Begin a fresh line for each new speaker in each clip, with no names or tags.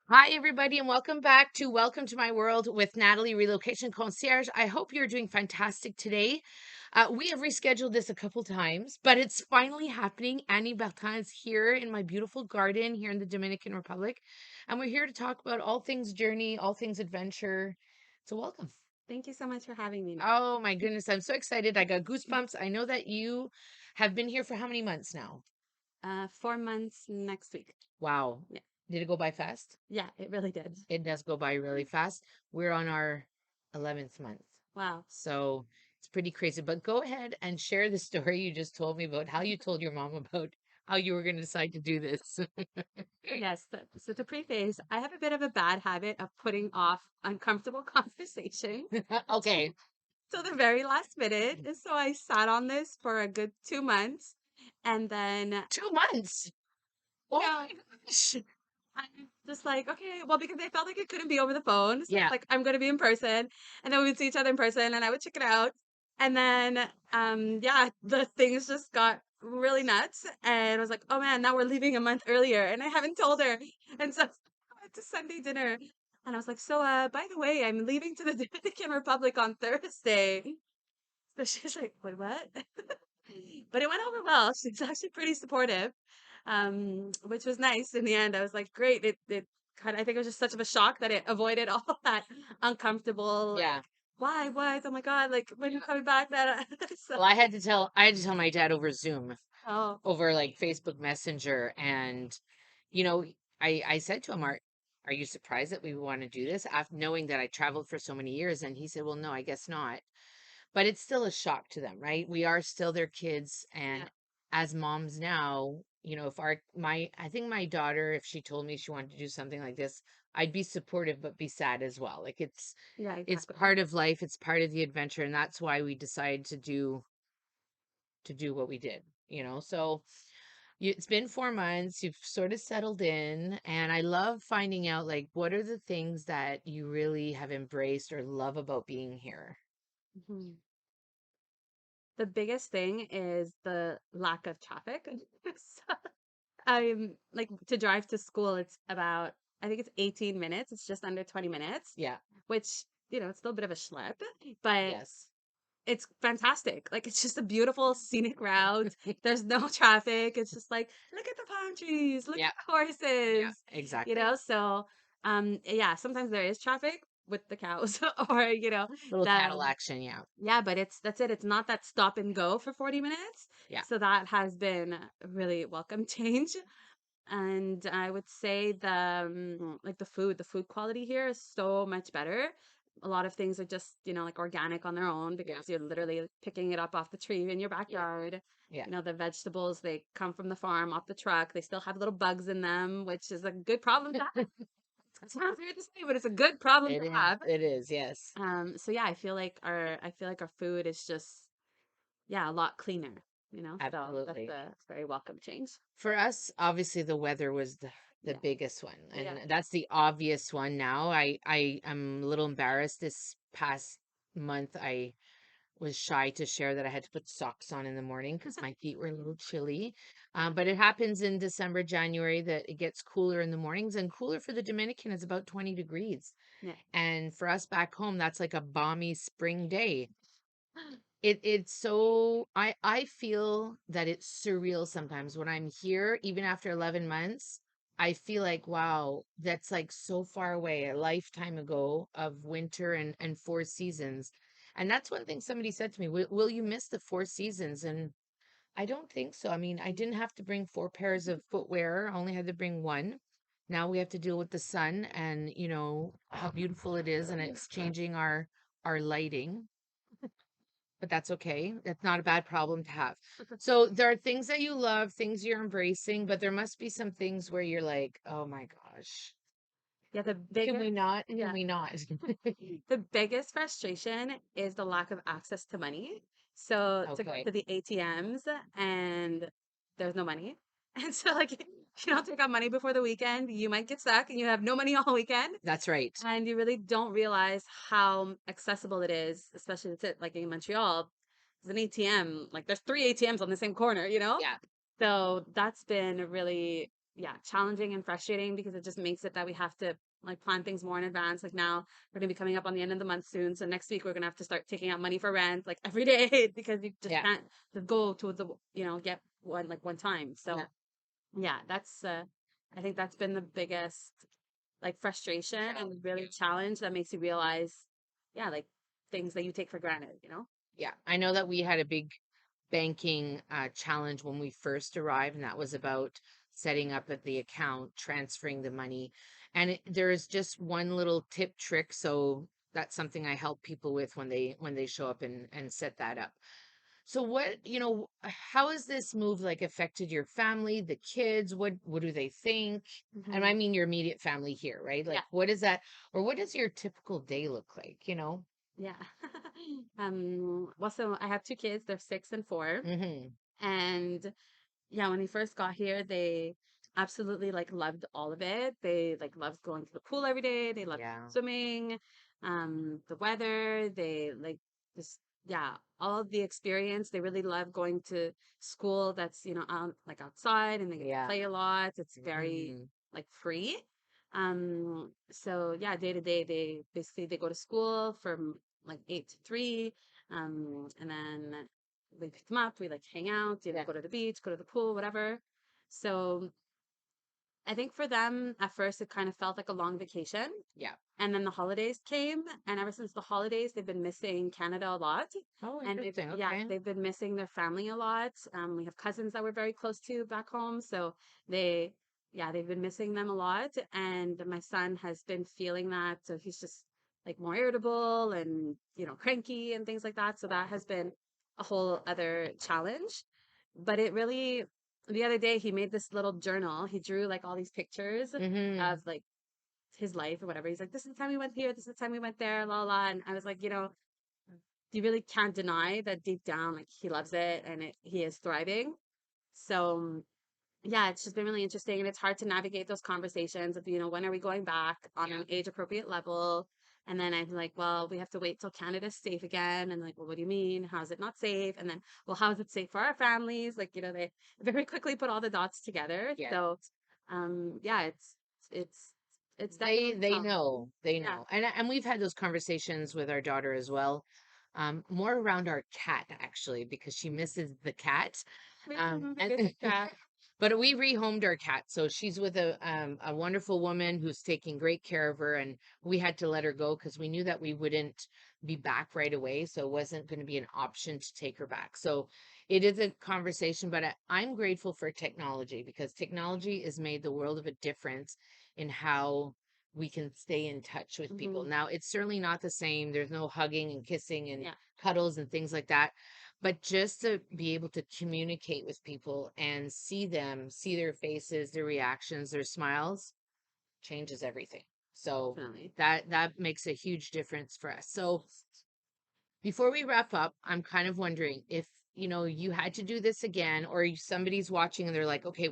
Hi, everybody, and welcome to my world with Natalie, Relocation Concierge. I hope you're doing fantastic today. We have rescheduled this a couple times, but it's finally happening. Annie Bertin is here in my beautiful garden here in the Dominican Republic, and we're here to talk about all things journey, all things adventure. So, welcome.
Thank you so much for having me.
Oh my goodness, I'm so excited. I got goosebumps. I know that you have been here for how many months now?
4 months next week.
Wow.
Yeah,
Did it go by fast?
yeah, it really did.
It does go by really fast. We're on our 11th month.
Wow.
So it's pretty crazy. But go ahead and share the story you just told me about how you told your mom about how you were going to decide to do this.
Yes. So to preface, I have a bit of a bad habit of putting off uncomfortable conversation
Okay.
till the very last minute. And so I sat on this for a good 2 months, and then
2 months.
you
Oh
know
my gosh.
I'm just like, okay, well, because I felt like it couldn't be over the phone. So it's
Yeah.
like, I'm going to be in person. And then we would see each other in person and I would check it out. And then, yeah, the things just got really nuts. And I was like, oh man, now we're leaving a month earlier. And I haven't told her. And so I went to Sunday dinner. And I was like, so, by the way, I'm leaving to the Dominican Republic on Thursday. So she's like, wait, what? But it went over well. She's actually pretty supportive, which was nice in the end. I was like, great. It kind of, I think it was just such of a shock that it avoided all that uncomfortable,
Yeah.
like, why, what? Oh my God, like, when you coming back? That, so,
Well, I had to tell my dad over Zoom,
oh,
over like Facebook Messenger. And, you know, I said to him, are you surprised that we want to do this after knowing that I traveled for so many years? And he said, well, no, I guess not. But it's still a shock to them, right? We are still their kids,
yeah,
and as moms now, if I think my daughter, if she told me she wanted to do something like this, I'd be supportive but be sad as well. Like
yeah,
it's
exactly.
part of life, it's part of the adventure, and that's why we decided to do what we did. So it's been 4 months, you've sort of settled in, and I love finding out, like, what are the things that you really have embraced or love about being here?
Mhm. The biggest thing is the lack of traffic. So, I'm like to drive to school, it's about, I think it's 18 minutes. It's just under 20 minutes,
Yeah.
which, it's still a bit of a schlep, but
Yes.
it's fantastic. Like it's just a beautiful scenic route. There's no traffic. It's just like, look at the palm trees, look
Yeah.
at the
Yeah,
horses,
exactly.
so yeah, sometimes there is traffic with the cows or,
Little cattle
the
action, yeah.
yeah, but that's it. It's not that stop and go for 40 minutes.
Yeah.
So that has been a really welcome change. And I would say like the food quality here is so much better. A lot of things are just, like organic on their own
Yeah.
because you're literally picking it up off the tree in your
Yeah.
backyard.
Yeah.
The vegetables, they come from the farm off the truck. They still have little bugs in them, which is a good problem to have. It sounds weird to say, but it's a good problem to
It is.
have.
It is, yes.
So yeah, I feel like our food is just, yeah, a lot cleaner, so that's
Absolutely.
a very welcome change.
For us, obviously the weather was the
Yeah.
biggest one.
Yeah.
And that's the obvious one now. I am a little embarrassed this past month. I was shy to share that I had to put socks on in the morning because my feet were a little chilly. But it happens in December, January that it gets cooler in the mornings, and cooler for the Dominican is about 20 degrees.
Yeah.
And for us back home, that's like a balmy spring day. It's so I feel that it's surreal sometimes when I'm here, even after 11 months. I feel like, wow, that's like so far away, a lifetime ago of winter and four seasons. And that's one thing somebody said to me, will you miss the four seasons? And I don't think so. I mean, I didn't have to bring four pairs of footwear, I only had to bring one. Now we have to deal with the sun and how beautiful it is, and it's changing our lighting, but that's okay. That's not a bad problem to have. So there are things that you love, things you're embracing, but there must be some things where you're like, oh my gosh,
Yeah, the
can
biggest
we not? Can
yeah.
we not?
The biggest frustration is the lack of access to money. So to go
Okay,
to the ATMs and there's no money. And so like if you don't take out money before the weekend, you might get stuck and you have no money all weekend.
that's right.
And you really don't realize how accessible it is, especially like in Montreal. There's an ATM, like there's three ATMs on the same corner.
Yeah.
So that's been really yeah, challenging and frustrating because it just makes it that we have to like plan things more in advance. Like now we're gonna be coming up on the end of the month soon. So next week we're gonna have to start taking out money for rent like every day because you just
Yeah.
can't just go to the get one time. So
Yeah.
yeah, that's I think that's been the biggest like frustration and really challenge that makes you realize, yeah, like things that you take for granted, you know?
Yeah. I know that we had a big banking challenge when we first arrived, and that was about setting up at the account, transferring the money. And there is just one little tip trick. So that's something I help people with when they show up and set that up. So what, how has this move like affected your family, the kids? What do they think? And
Hmm.
I mean your immediate family here, right?
Yeah,
Like what is that, or what does your typical day look like?
yeah. Well, so I have two kids, they're 6 and 4.
Mm-hmm.
And yeah, when they first got here, they absolutely like loved all of it. They like loved going to the pool every day. They loved
Yeah.
swimming, the weather. They like just yeah, all of the experience. They really love going to school that's out like outside, and they get to
Yeah.
play a lot. It's very
Mm-hmm.
like free. So yeah, day to day, they go to school from like 8 to 3, and then we pick them up, we like hang out,
Yeah.
go to the beach, go to the pool, whatever. So I think for them at first it kind of felt like a long vacation.
Yeah.
And then the holidays came, and ever since the holidays, they've been missing Canada a lot.
Oh,
And
interesting.
yeah,
Okay.
they've been missing their family a lot. We have cousins that we're very close to back home, so they, yeah, they've been missing them a lot. And my son has been feeling that, so he's just like more irritable and cranky and things like that. So that has been a whole other challenge. But it really, the other day he made this little journal. He drew like all these pictures
Mm-hmm.
of like his life or whatever. He's like, this is the time we went here, this is the time we went there, la la. And I was like, you really can't deny that deep down, like he loves it and he is thriving. So yeah, it's just been really interesting, and it's hard to navigate those conversations of, when are we going back on
Yeah.
an age appropriate level? And then I'm like, well, we have to wait till Canada's safe again. And like, well, what do you mean? How is it not safe? And then, well, how is it safe for our families? Like, they very quickly put all the dots together.
Yeah.
So, yeah, it's it's
They
definitely
they know. They
yeah.
know. And we've had those conversations with our daughter as well. More around our cat actually, because she misses the cat.
Me
Um
too.
and
Biggest cat.
but we rehomed our cat. So she's with a wonderful woman who's taking great care of her, and we had to let her go because we knew that we wouldn't be back right away. So it wasn't going to be an option to take her back. So it is a conversation, but I'm grateful for technology because technology has made the world of a difference in how we can stay in touch with people.
Hmm.
Now, it's certainly not the same. There's no hugging and kissing and
Yeah,
cuddles and things like that. But just to be able to communicate with people and see them, see their faces, their reactions, their smiles, changes everything. So
definitely.
that makes a huge difference for us. So before we wrap up, I'm kind of wondering if, you had to do this again, or somebody's watching and they're like, okay,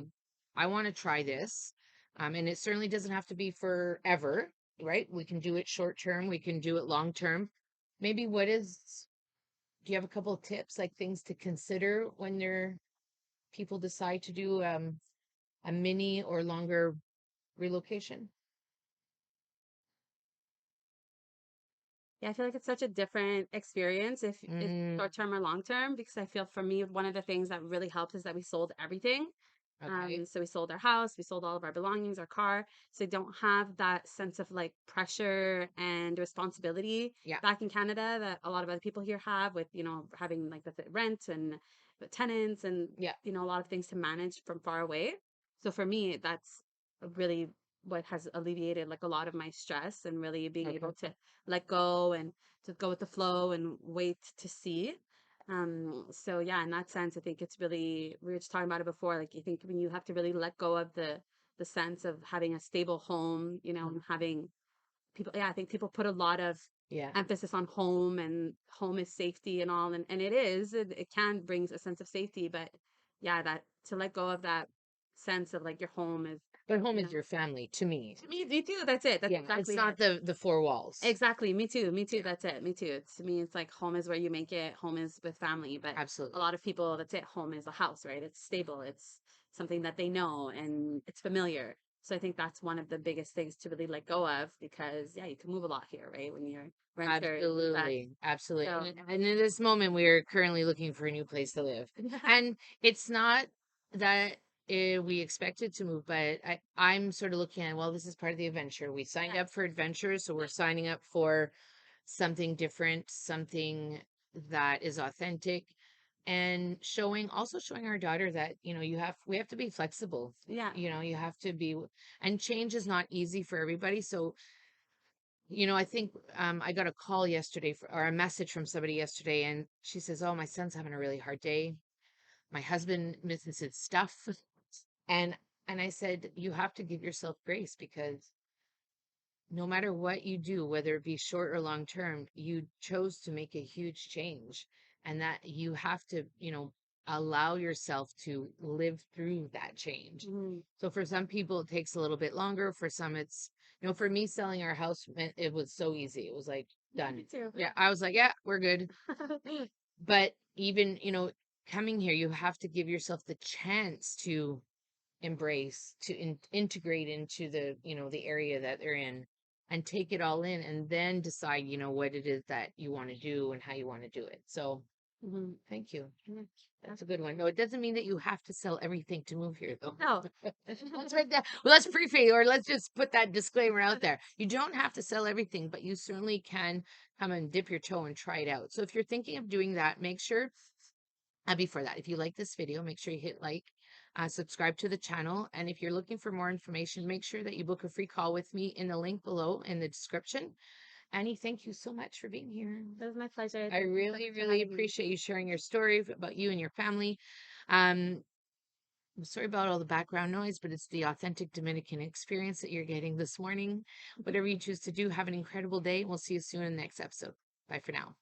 I want to try this. And it certainly doesn't have to be forever, right? We can do it short term, we can do it long term. Maybe do you have a couple of tips, like things to consider when people decide to do a mini or longer relocation?
Yeah, I feel like it's such a different experience if it's
Mm,
short term or long term, because I feel for me, one of the things that really helped is that we sold everything.
okay.
So we sold our house, we sold all of our belongings, our car. So we don't have that sense of like pressure and responsibility
Yeah.
back in Canada that a lot of other people here have with, having like the rent and the tenants and,
Yeah.
a lot of things to manage from far away. So for me, that's really what has alleviated like a lot of my stress and really being
Okay.
able to let go and to go with the flow and wait to see. So yeah, in that sense, I think it's really, we were just talking about it before, like I think when you have to really let go of the sense of having a stable home, and having people, yeah, I think people put a lot of
Yeah.
emphasis on home, and home is safety and all, and it is, it can brings a sense of safety, but yeah, that to let go of that sense of like your home is,
But home
you
is
know,
your family to me.
me too. That's it. That's
Yeah. It's
exactly
not
it.
the four walls.
Exactly. Me too. Me too.
Yeah.
That's it. Me too. It's to me, it's like home is where you make it. Home is with family. But a
Absolutely.
lot of people, that's it. Home is a house, right? It's stable. It's something that they know and it's familiar. So I think that's one of the biggest things to really let go of because yeah, you can move a lot here, right? When you're renter, that
Absolutely. Absolutely.
so
And in this moment, we're currently looking for a new place to live. And it's not that we expected to move, but I'm sort of looking at, well, this is part of the adventure. We signed up
yes,
for adventure, so we're signing up for something different, something that is authentic, and also showing our daughter that, we have to be flexible.
yeah,
You have to be, and change is not easy for everybody. So I think I got a call yesterday or a message from somebody yesterday, and she says, "Oh, my son's having a really hard day. My husband misses his stuff," and I said, "You have to give yourself grace because no matter what you do, whether it be short or long term, you chose to make a huge change, and that you have to, allow yourself to live through that change."
mhm,
So for some people, it takes a little bit longer. For some, for me, selling our house meant it was so easy. It was like
yeah, me
done.
too.
Yeah, I was like, yeah, we're good. But even, coming here, you have to give yourself the chance to embrace, to integrate into the area that they're in, and take it all in, and then decide, what it is that you want to do and how you want to do it. So
Mhm.
thank you.
Yeah,
That's a good one. No, it doesn't mean that you have to sell everything to move here, though.
no,
Let's write that. Well, let's preface, or let's just put that disclaimer out there. You don't have to sell everything, but you certainly can come and dip your toe and try it out. So if you're thinking of doing that, make sure, before that, if you like this video, make sure you hit like, subscribe to the channel. And if you're looking for more information, make sure that you book a free call with me in the link below in the description. Annie, thank you so much for being here.
it was my pleasure.
I
Thank you so
really,
much for
really
having me.
appreciate you sharing your story about you and your family. Um, I'm sorry about all the background noise, but it's the authentic Dominican experience that you're getting this morning. Whatever you choose to do, have an incredible day. We'll see you soon in the next episode. Bye for now.